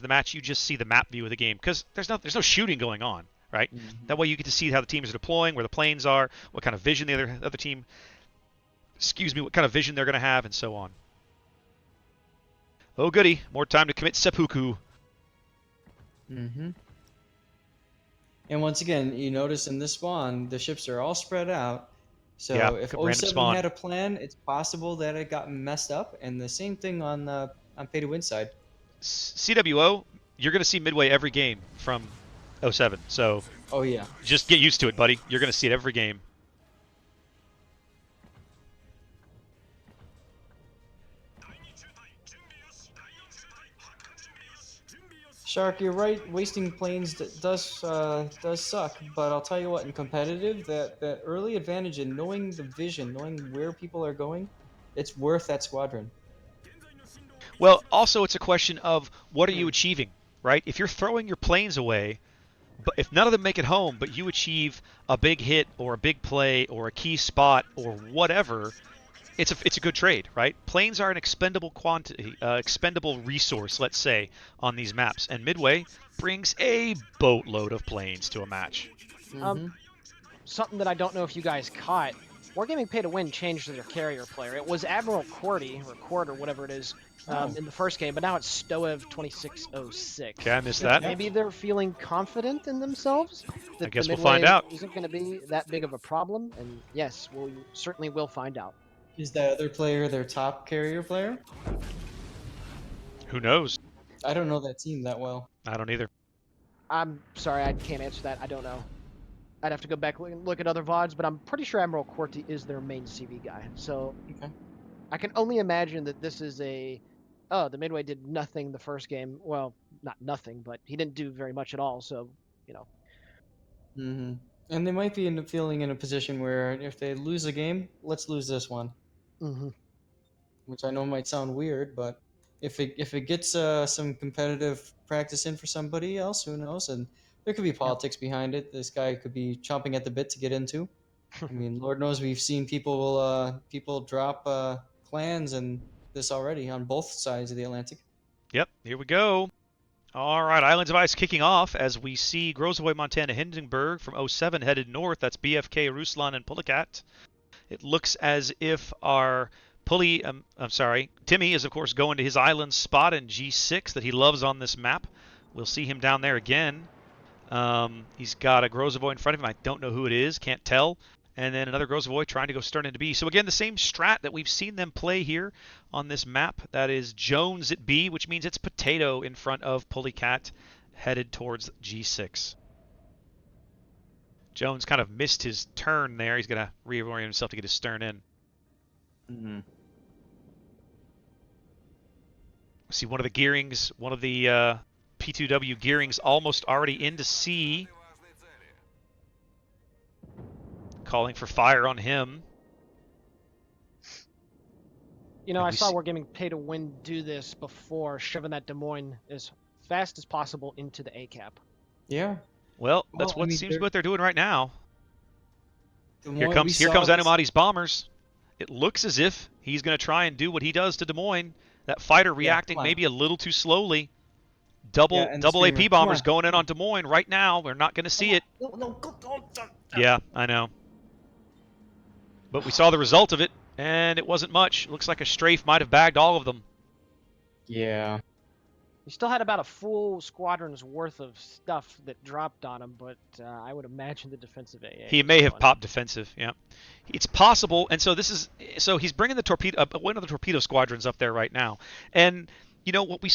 the match, you just see the map view of the game because there's no shooting going on, right? Mm-hmm. That way you get to see how the teams are deploying, where the planes are, what kind of vision the other team, what kind of vision they're going to have, and so on. Oh goody, more time to commit seppuku. Mm-hmm. And once again, you notice in this spawn, the ships are all spread out. Yeah, So if random 07 spawn. had a plan, it's possible that it got messed up. And the same thing on pay to win side. CWO, you're going to see Midway every game from 07. So Oh yeah. just get used to it, buddy. You're going to see it every game. Shark, you're right. Wasting planes does suck, but I'll tell you what. In competitive, that early advantage in knowing the vision, knowing where people are going, it's worth that squadron. Well, also it's a question of what are you achieving, right? If you're throwing your planes away, but if none of them make it home, but you achieve a big hit or a big play or a key spot or whatever, it's a good trade, right? Planes are an expendable quantity, expendable resource, let's say, on these maps, and Midway brings a boatload of planes to a match. Mm-hmm. Something that I don't know if you guys caught. Wargaming Pay to Win changed their carrier player. It was Admiral Cordy, or Cord, or whatever it is, in the first game, but now it's Stoev 2606. Okay, I missed that. Maybe they're feeling confident in themselves. I guess the we'll find Midway out. Isn't going to be that big of a problem, and yes, we certainly will find out. Is that other player their top carrier player? Who knows? I don't know that team that well. I don't either. I'm sorry, I can't answer that. I don't know. I'd have to go back and look at other VODs, but I'm pretty sure Admiral Corty is their main CV guy. So Okay. I can only imagine that this is the Midway did nothing the first game. Well, not nothing, but he didn't do very much at all. So, Mm-hmm. And they might be feeling in a position where if they lose a game, let's lose this one. Mm-hmm. Which I know might sound weird, but if it gets some competitive practice in for somebody else, who knows? And there could be politics behind it. This guy could be chomping at the bit to get into. I mean, Lord knows we've seen people drop clans and this already on both sides of the Atlantic. Yep, here we go. All right, Islands of Ice kicking off as we see Grozavoy, Montana, Hindenburg from 07 headed north. That's BFK, Ruslan, and Pulikat. It looks as if our Timmy is, of course, going to his island spot in G6 that he loves on this map. We'll see him down there again. He's got a Grozavoy in front of him. I don't know who it is. Can't tell. And then another Grozavoy trying to go stern into B. So again, the same strat that we've seen them play here on this map. That is Jones at B, which means it's Potato in front of Pulikat headed towards G6. Jones kind of missed his turn there. He's going to reorient himself to get his stern in. Mm-hmm. See one of the gearings, one of the P2W gearings almost already into C. Calling for fire on him. I saw Wargaming Pay to Win do this before, shoving that Des Moines as fast as possible into the A cap. Yeah. Well, that's what seems what they're doing right now. Here comes Anumati's bombers. It looks as if he's going to try and do what he does to Des Moines. That fighter reacting maybe a little too slowly. Double AP bombers going in on Des Moines right now. We're not going to see it. No, Yeah, I know. But we saw the result of it, and it wasn't much. It looks like a strafe might have bagged all of them. Yeah. He still had about a full squadron's worth of stuff that dropped on him, but I would imagine the defensive AA. He may have popped defensive, yeah. It's possible, and so he's bringing the torpedo, one of the torpedo squadrons up there right now. And, what we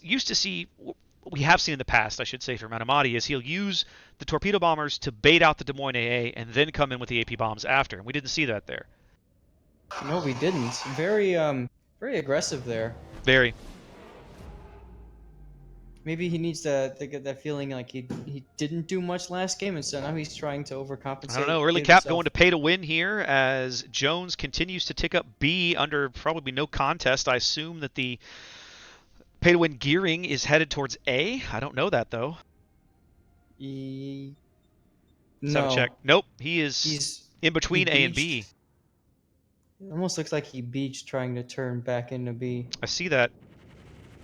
used to see, what we have seen in the past, I should say, from Anumati, is he'll use the torpedo bombers to bait out the Des Moines AA and then come in with the AP bombs after. And we didn't see that there. No, we didn't. Very aggressive there. Very. Maybe he needs to get that feeling like he didn't do much last game, and so now he's trying to overcompensate. I don't know. Early cap going to Pay to Win here as Jones continues to tick up B under probably no contest. I assume that the Pay to Win gearing is headed towards A. I don't know that though. No. Check. Nope. He's in between A and B. It almost looks like he beached trying to turn back into B. I see that.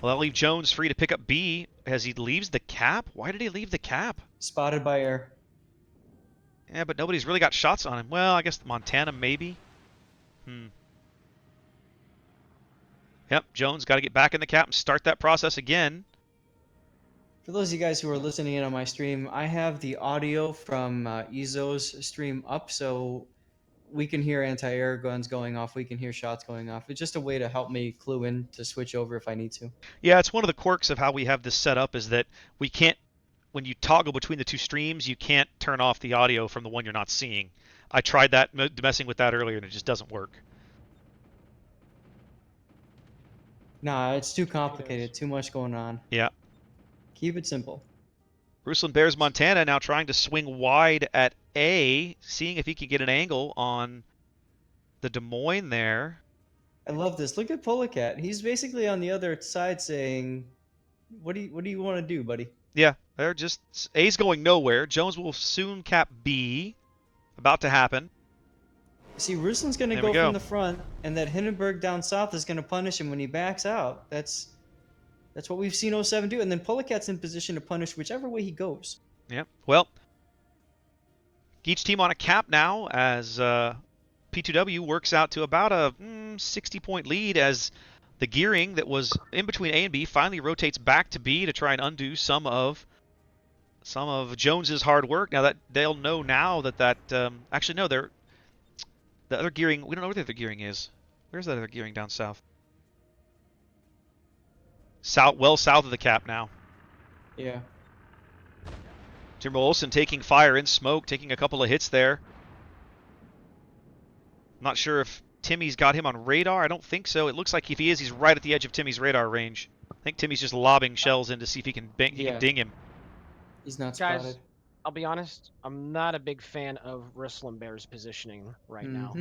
Well, that'll leave Jones free to pick up B as he leaves the cap. Why did he leave the cap? Spotted by air. Yeah, but nobody's really got shots on him. Well, I guess Montana maybe. Yep, Jones got to get back in the cap and start that process again. For those of you guys who are listening in on my stream, I have the audio from Ezo's stream up, so we can hear anti-air guns going off. We can hear shots going off. It's just a way to help me clue in to switch over if I need to. Yeah, it's one of the quirks of how we have this set up is that we can't, when you toggle between the two streams, you can't turn off the audio from the one you're not seeing. I tried that, messing with that earlier, and it just doesn't work. Nah, it's too complicated. Too much going on. Yeah. Keep it simple. Ruslan bears Montana now trying to swing wide at A, seeing if he can get an angle on the Des Moines there. I love this. Look at Polecat. He's basically on the other side saying, what do you want to do, buddy? Yeah, they're just... A's going nowhere. Jones will soon cap B. About to happen. See, Ruslan's going to go from the front, and that Hindenburg down south is going to punish him when he backs out. That's what we've seen 07 do. And then Polecat's in position to punish whichever way he goes. Yeah, well, each team on a cap now as P2W works out to about a 60-point lead as the gearing that was in between A and B finally rotates back to B to try and undo some of Jones's hard work. Now that they'll know now that actually no, the other gearing, we don't know where the other gearing is. Where's that other gearing down south? Well south of the cap now. Yeah. Timber Olsen taking fire in smoke, taking a couple of hits there. Not sure if Timmy's got him on radar. I don't think so. It looks like if he is, he's right at the edge of Timmy's radar range. I think Timmy's just lobbing shells in to see if he can ding him. He's not Guys, spotted. I'll be honest. I'm not a big fan of Ruslan Bear's positioning right now.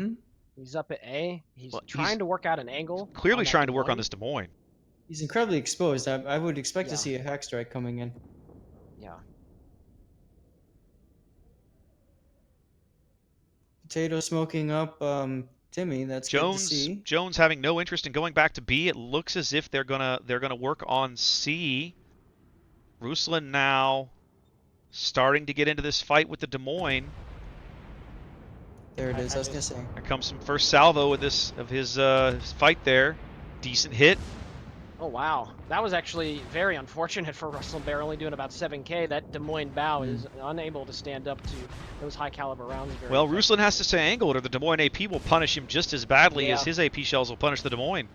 He's up at A. He's trying to work out an angle. Clearly trying to work on this Des Moines. He's incredibly exposed. I would expect Yeah. to see a hack strike coming in. Yeah. Potato smoking up Timmy. That's good to see. Jones having no interest in going back to B. It looks as if they're gonna work on C. Ruslan now starting to get into this fight with the Des Moines. There it is. I was gonna say. Here comes some first salvo of his fight there. Decent hit. Oh, wow. That was actually very unfortunate for Ruslan Bear, only doing about 7K. That Des Moines bow is unable to stand up to those high-caliber rounds. Well, Ruslan has to stay angled, or the Des Moines AP will punish him just as badly as his AP shells will punish the Des Moines.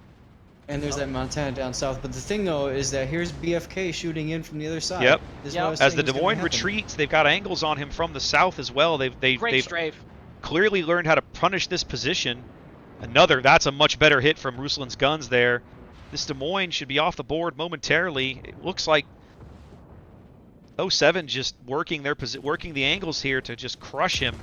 And there's that Montana down south. But the thing, though, is that here's BFK shooting in from the other side. Yep. As the Des Moines retreats, they've got angles on him from the south as well. They've strafe. Clearly learned how to punish this position. That's a much better hit from Ruslan's guns there. This Des Moines should be off the board momentarily. It looks like 07 just working the angles here to just crush him.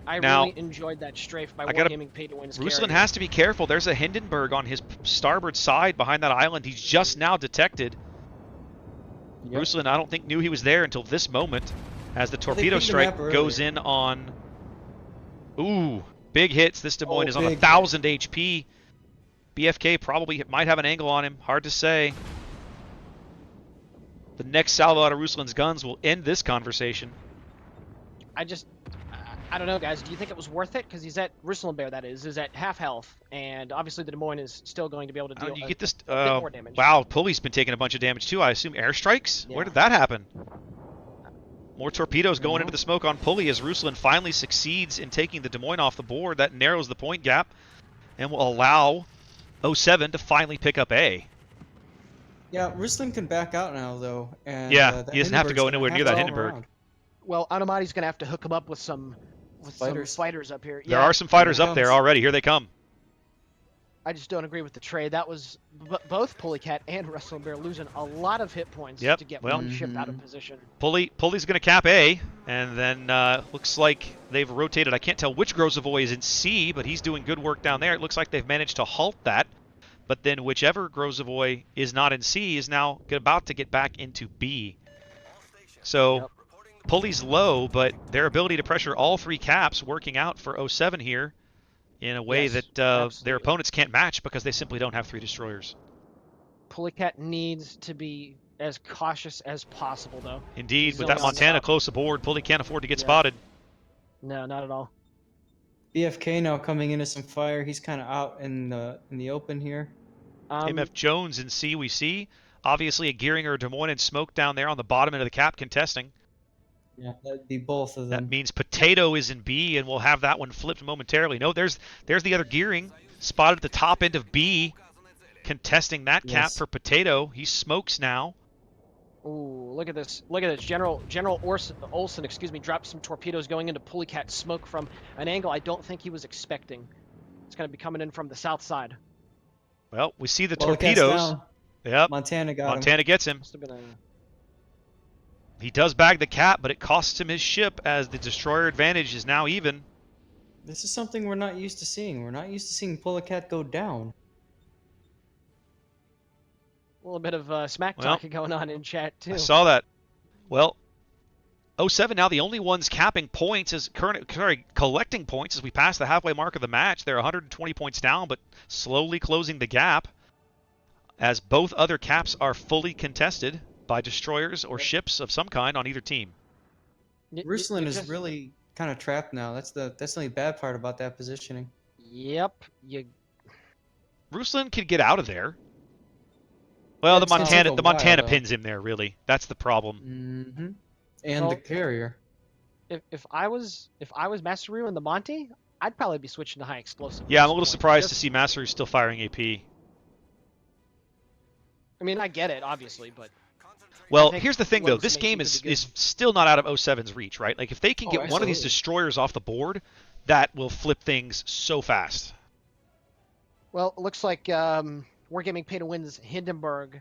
I really enjoyed that strafe by Wargaming Pay to Win's Ruslan has to be careful. There's a Hindenburg on his starboard side behind that island. He's just now detected. Ruslan, I don't think knew he was there until this moment as the torpedo strike goes in on... Ooh, big hits. This Des Moines is on 1,000 HP. BFK probably might have an angle on him. Hard to say. The next salvo out of Ruslan's guns will end this conversation. I don't know, guys. Do you think it was worth it? Because he's at Ruslan Bear, that is at half health, and obviously the Des Moines is still going to be able to deal you get this, a bit more damage. Wow, Pulley's been taking a bunch of damage too. I assume airstrikes? Yeah. Where did that happen? More torpedoes going into the smoke on Pulley as Ruslan finally succeeds in taking the Des Moines off the board. That narrows the point gap and will allow 07 to finally pick up A. Yeah, Ruslan can back out now, though. And, he doesn't have to go anywhere near that Hindenburg. Around. Well, Anamati's going to have to hook him up with some fighters up here. There are some fighters up there already. Here they come. I just don't agree with the trade. That was both Polecat and Ruslan Bear losing a lot of hit points to get one ship out of position. Pulley's going to cap A, and then looks like they've rotated. I can't tell which Grozavoy is in C, but he's doing good work down there. It looks like they've managed to halt that. But then whichever Grozavoy is not in C is now about to get back into B. So Pulley's low, but their ability to pressure all three caps working out for 07 here in a way that their opponents can't match because they simply don't have three destroyers. Pulicat needs to be as cautious as possible, though. Indeed, He's with that zoned on Montana top. close aboard, Pulley can't afford to get Yeah. spotted. No, not at all. BFK now coming into some fire. He's kind of out in the open here. MF Jones in C we see. Obviously a Gearing or a Des Moines and Smoke down there on the bottom end of the cap contesting. Yeah, that'd be both of them. That means Potato is in B, and we'll have that one flipped momentarily. No, there's the other Gearing spotted at the top end of B, contesting that cap Yes. for Potato. He smokes now. Ooh, look at this. Look at this. General Olsen, excuse me, dropped some torpedoes going into Pulicat smoke from an angle I don't think he was expecting. It's going to be coming in from the south side. Well, we see the Well, the cat's torpedoes. down. Yep, Montana got him. Montana gets him. Must have been a... He does bag the cap, but it costs him his ship as the destroyer advantage is now even. This is something we're not used to seeing. We're not used to seeing Pulicat go down. A little bit of smack talking going on in chat, too. I saw that. Well, 07 now the only ones capping points is collecting points as we pass the halfway mark of the match. They're 120 points down, but slowly closing the gap as both other caps are fully contested by destroyers or ships of some kind on either team. Ruslan is really kind of trapped now. That's the only bad part about that positioning. Yep. Ruslan could get out of there. Well, It's gonna take a the Montana while, pins him there, really. That's the problem. Mm-hmm. And the carrier. If I was Masaru and the Monty, I'd probably be switching to high explosive. Yeah, I'm a little surprised to see Masaru still firing AP. I mean, I get it, obviously, but... Well, here's the thing, though. Lowe's This makes game it is good. still not out of 07's reach, right? Like, if they can get one of these absolutely. destroyers off the board, that will flip things so fast. Well, it looks like Wargaming Pay to Win's Hindenburg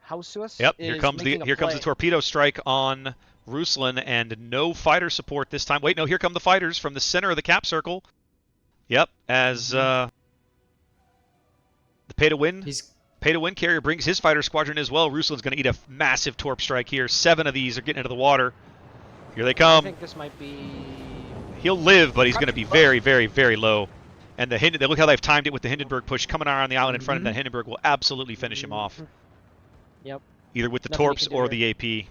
Hausuas Yep, is here comes the making a play. torpedo strike on Ruslan, and no fighter support this time. Wait, no, here come the fighters from the center of the cap circle. Yep, as the Pay to Win carrier brings his fighter squadron as well. Ruslan's going to eat a massive torp strike here. 7 of these are getting into the water. Here they I come. think this might be... He'll live, but he's going to be very, very, very low. And look how they've timed it with the Hindenburg push coming around the island in front of that. Hindenburg will absolutely finish him off. Yep. Either with the Nothing you torps can do or here. the AP.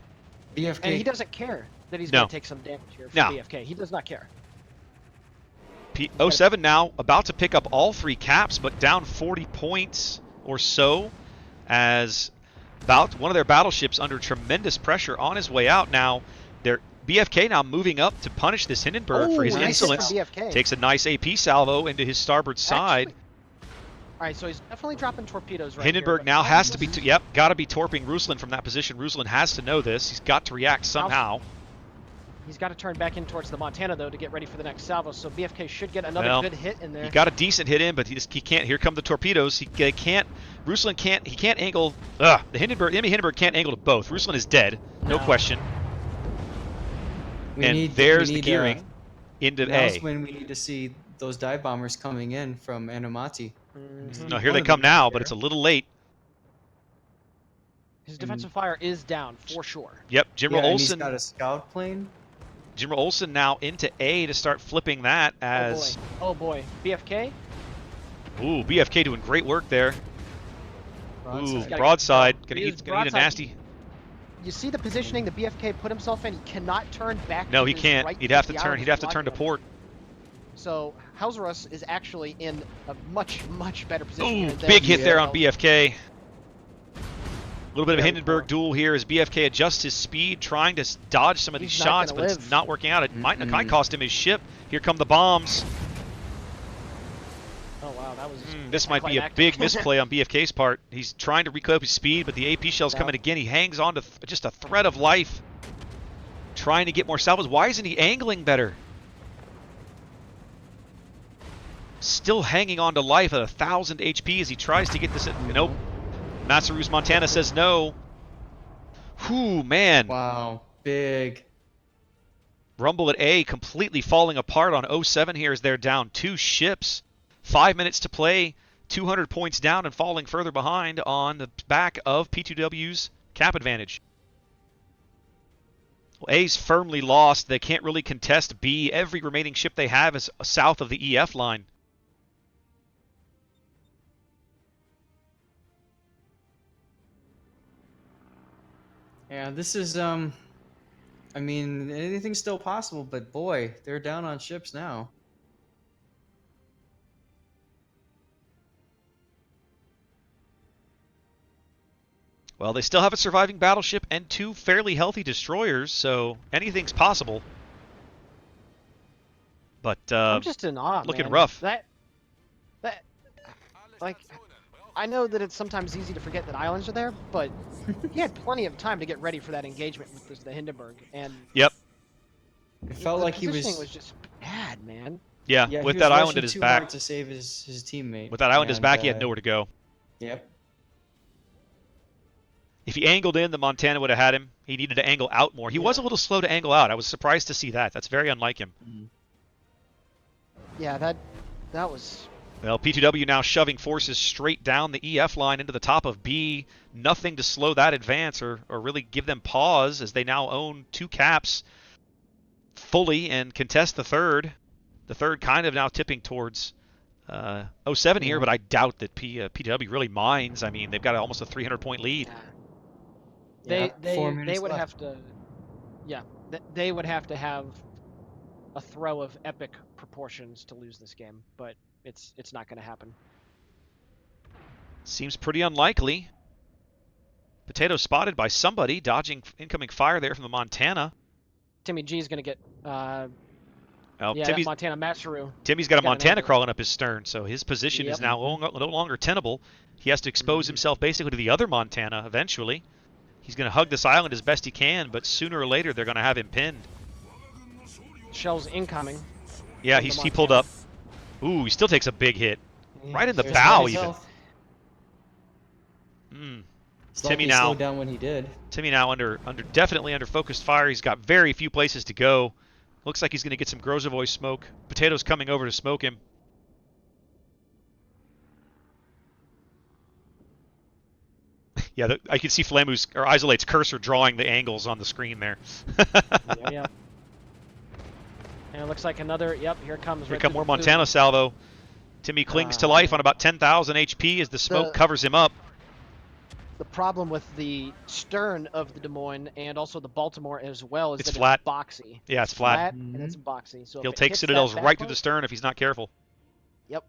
BFK. And he doesn't care that he's No. going to take some damage here for No. BFK. He does not care. 07 now about to pick up all 3 caps, but down 40 points or so as about one of their battleships under tremendous pressure on his way out. Now, their BFK now moving up to punish this Hindenburg for his nice hit from insolence. BFK. Takes a nice AP salvo into his starboard side. Actually, all right, so he's definitely dropping torpedoes right Hindenburg here, now has to be, got to be torping Ruslan from that position. Ruslan has to know this. He's got to react somehow. He's got to turn back in towards the Montana, though, to get ready for the next salvo, so BFK should get another good hit in there. He got a decent hit in, but he can't. Here come the torpedoes. He can't angle. The Hindenburg can't angle to both. Ruslan is dead, no question. There's the gearing into Now's A. when we need to see those dive bombers coming in from Anamati. No, here they come now, but it's a little late. His defensive fire is down, for sure. Yep, General And Olsen. he's got a scout plane. General Olsen now into A to start flipping that as... Oh boy. BFK? Ooh, BFK doing great work there. Broadside. Ooh, broadside. Gonna He eat is a broadside. nasty... You see the positioning the BFK put himself in? He cannot turn back. No, to he his can't. right He'd have to the turn. island He'd have to is turn to blocking him. port. So Hauserus is actually in a much, much better position. Ooh, here than big hit there on BFK. BFK. A little bit of a Very Hindenburg cool. duel here as BFK adjusts his speed, trying to dodge some of these He's not shots, gonna but it's live. not working out. It might cost him his ship. Here come the bombs. Oh wow, that was. This might be a anticlimactic. big misplay on BFK's part. He's trying to recover his speed, but the AP shell's coming again. He hangs on to just a thread of life, trying to get more salvos. Why isn't he angling better? Still hanging on to life at 1,000 HP as he tries to get this. Nope. Masaru's Montana says no. Whew, man. Wow, big. Rumble at A completely falling apart on 07 here as they're down 2 ships. 5 minutes to play, 200 points down and falling further behind on the back of P2W's cap advantage. Well, A's firmly lost. They can't really contest B. Every remaining ship they have is south of the EF line. Yeah, this is I mean, anything's still possible, but boy, they're down on ships now. Well, they still have a surviving battleship and 2 fairly healthy destroyers, so anything's possible. But I'm just in awe, looking man. rough. That, like, I know that it's sometimes easy to forget that islands are there, but he had plenty of time to get ready for that engagement with the Hindenburg, and Yep. It felt the like he positioning was just bad, man. Yeah, yeah, with he was that island rushing at his too back. hard to save his teammate. With that island at his and, back, he had nowhere to go. Yep. If he angled in, the Montana would have had him. He needed to angle out more. He was a little slow to angle out. I was surprised to see that. That's very unlike him. Yeah, that was. Well, P2W now shoving forces straight down the EF line into the top of B. Nothing to slow that advance or really give them pause as they now own 2 caps fully and contest the third. The third kind of now tipping towards 07 here, but I doubt that PTW really minds. I mean, they've got almost a 300-point lead. Yeah, They 4 minutes would left. have to, yeah, they would have to have a throw of epic proportions to lose this game, but it's not going to happen. Seems pretty unlikely. Potato spotted by somebody, dodging incoming fire there from the Montana. Timmy G is going to get, Well, yeah, that Montana Matsuru. Timmy's got a Montana angle. crawling up his stern, so his position is now no longer tenable. He has to expose himself basically to the other Montana eventually. He's going to hug this island as best he can, but sooner or later they're going to have him pinned. Shells incoming. Yeah, he pulled up. Ooh, he still takes a big hit. Right in the There's bow, his even. health. Timmy He now slowed down when he did. Timmy now definitely under focused fire. He's got very few places to go. Looks like he's going to get some Grozovoy smoke. Potato's coming over to smoke him. Yeah, I can see Flamu's or Isolate's cursor drawing the angles on the screen there. Yeah. And it looks like another. Yep, here comes. Here come more Montana salvo. Timmy clings to life on about 10,000 HP as the smoke covers him up. The problem with the stern of the Des Moines and also the Baltimore as well is It's that flat. It's boxy. Yeah, it's flat. And it's boxy. So He'll take Citadels right through the stern if he's not careful. Yep.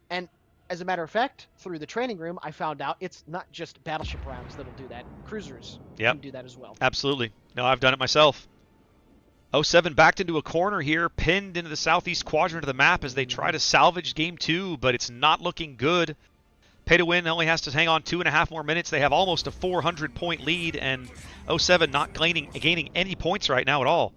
And as a matter of fact, through the training room, I found out it's not just battleship rounds that'll do that. Cruisers can do that as well. Absolutely. No, I've done it myself. 07 backed into a corner here, pinned into the southeast quadrant of the map as they try to salvage game 2, but it's not looking good. Pay to win only has to hang on 2.5 more minutes. They have almost a 400-point lead, and 07 not gaining any points right now at all.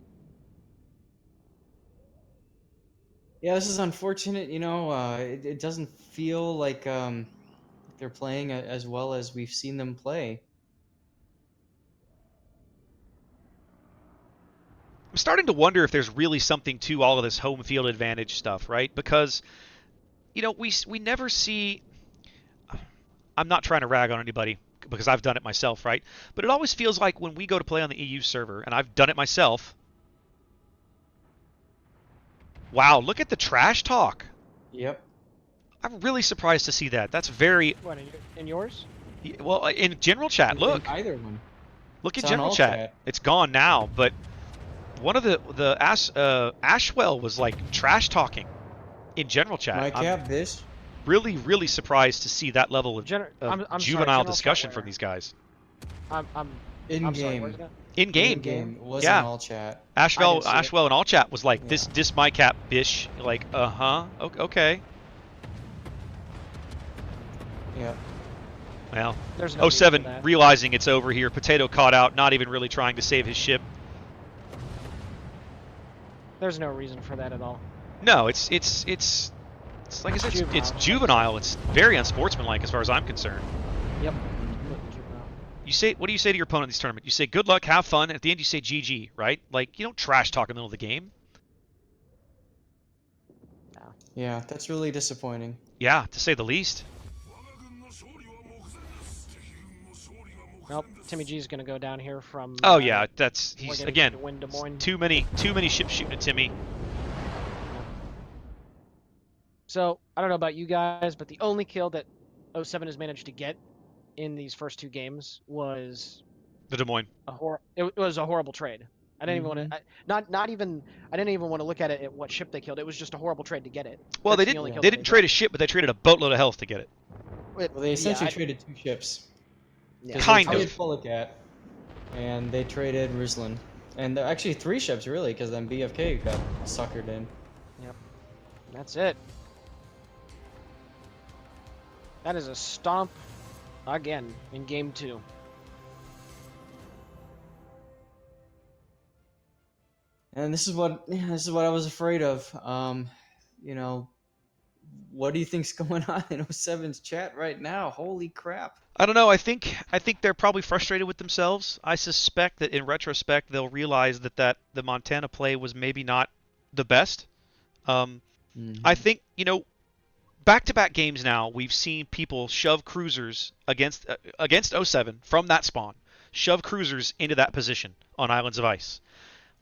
Yeah, this is unfortunate. You know, it doesn't feel like they're playing as well as we've seen them play. I'm starting to wonder if there's really something to all of this home field advantage stuff, right? Because, you know, we never see... I'm not trying to rag on anybody because I've done it myself, right? But it always feels like when we go to play on the EU server, and I've done it myself... Wow, look at the trash talk. Yep. I'm really surprised to see that. That's very... What, in yours? Well, in general chat, look. Either one. Look in general chat. It's gone now, but one of the Ashwell was like trash talking in general chat. My cap, bitch. Really, really surprised to see that level of juvenile discussion from these guys. In game. In game. It wasn't all chat. Ashwell in all chat was like, this my cap, bish. Like, okay. Yeah. Well, There's no 07 realizing it's over here. Potato caught out, not even really trying to save his ship. There's no reason for that at all. No, it's like I said, it's juvenile. It's very unsportsmanlike as far as I'm concerned. Yep. You say, what do you say to your opponent in this tournament? You say good luck, have fun, and at the end you say GG, right? Like, you don't trash talk in the middle of the game. Yeah, that's really disappointing. Yeah, to say the least. Well, Timmy G is going to go down here from... Oh yeah, he's again, too many ships shooting at Timmy. So, I don't know about you guys, but the only kill that 07 has managed to get in these first 2 games was The Des Moines. It was a horrible trade. I didn't even want Mhm. to. Not even. I didn't even want to look at it at what ship they killed. It was just a horrible trade to get it. Well, That's they the only didn't. kill They that didn't trade a ship, but they traded a boatload of health to get it. got. Well, they essentially Yeah, traded 2 ships. yeah. 'Cause Kind they of. traded Polacat, and they traded Ruslan. And they're actually 3 ships, really, because then BFK got suckered in. That's it. That is a stomp again in game 2. And this is what I was afraid of. You know, what do you think's going on in O7's chat right now? Holy crap! I don't know. I think they're probably frustrated with themselves. I suspect that in retrospect they'll realize that the Montana play was maybe not the best. I think back-to-back games now we've seen people shove cruisers against O7 from that spawn, shove cruisers into that position on Islands of Ice.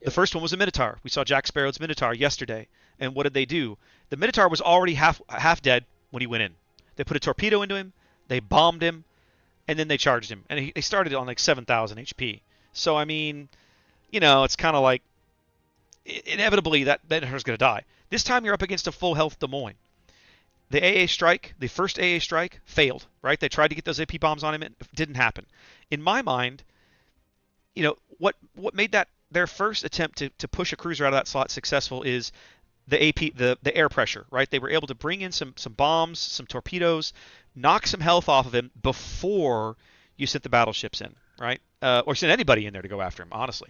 The first one was a Minotaur. We saw Jack Sparrow's Minotaur yesterday, and what did they do? The Minotaur was already half dead when he went in. They put a torpedo into him, they bombed him, and then they charged him. And they started on like 7,000 HP. So I mean, it's kind of like inevitably that Minotaur's going to die. This time you're up against a full health Des Moines. The AA strike, the first AA strike, failed. Right? They tried to get those AP bombs on him, it didn't happen. In my mind, what made that their first attempt to push a cruiser out of that slot successful is the AP, the air pressure, right? They were able to bring in some bombs, some torpedoes, knock some health off of him before you sent the battleships in, right? Or send anybody in there to go after him, honestly.